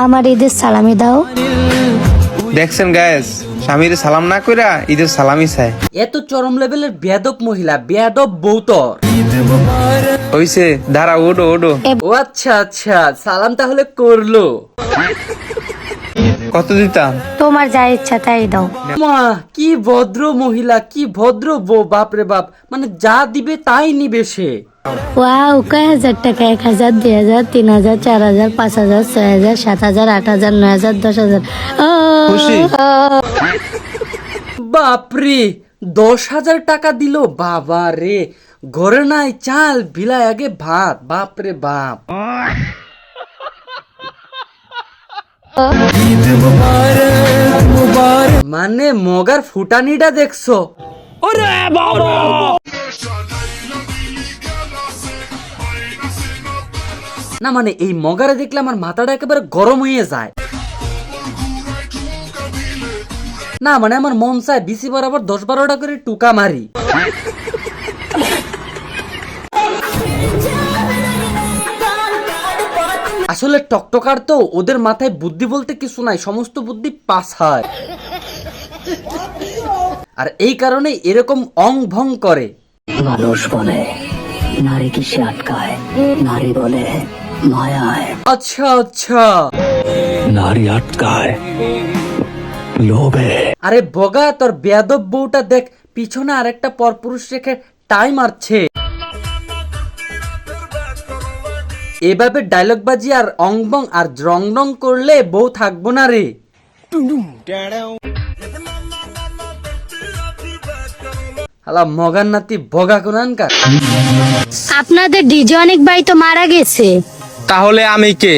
আমার ঈদের সালামি দাও। দেখছেন গায়েস, স্বামীর সালাম না কইরা ঈদের সালামি চায়। এত চরম লেভেলের বেয়াদব মহিলা, বেয়াদব বউ তোর। হইছে, দাঁড়া, ওডো ওডো। ও আচ্ছা আচ্ছা, সালাম তাহলে করলো। কত দিতাম? তোমার যা ইচ্ছা তাই দাও। মা, কি ভদ্র মহিলা, কি ভদ্র বউ, বাপরে বাপ, মানে যা দিবে তাই নিবে সে। ওয়াও, কয় হাজার টাকা? 1,000, 2,000, 3,000, 4,000, 5,000, 6,000, 7,000, 8,000, 9,000, 10,000। খুশি? বাপরে, 10,000 টাকা দিল। বাবা রে, ঘরে নাই চাল, বিলায় আগে ভাত। বাপরে বাপ। মানে মগার ফুটানিটা দেখছো? না মানে এই মগারে দেখলে আমার মাথাটা একেবারে গরম হয়ে যায়। না মানে আমার মন চায় বিসি বরাবর 10-12টা করে টুকা মারি। আসলে টকটকার তো, ওদের মাথায় বুদ্ধি বলতে কিছু নাই, সমস্ত বুদ্ধি পাস হয়। আর এই কারণে এরকম অং ভং করে। মানুষ বলে নারীকে সে আটকায়, নারী বলে মায়ায়। আচ্ছা আচ্ছা, নারী আটকায় লোভে। আরে বগা, তোর বেয়াদব বউটা দেখ, পিছনে আরেকটা পরপুরুষ রেখে টাই মারছে। এভাবে ডায়লগ বাজি আর অংবং আর রং রং করলে বউ থাকবো না রে। হালা মগার নাতি বগা কোনানকার। আপনাদের ডিজে অনেক ভাই তো মারা গেছে। তাহলে আমি কে?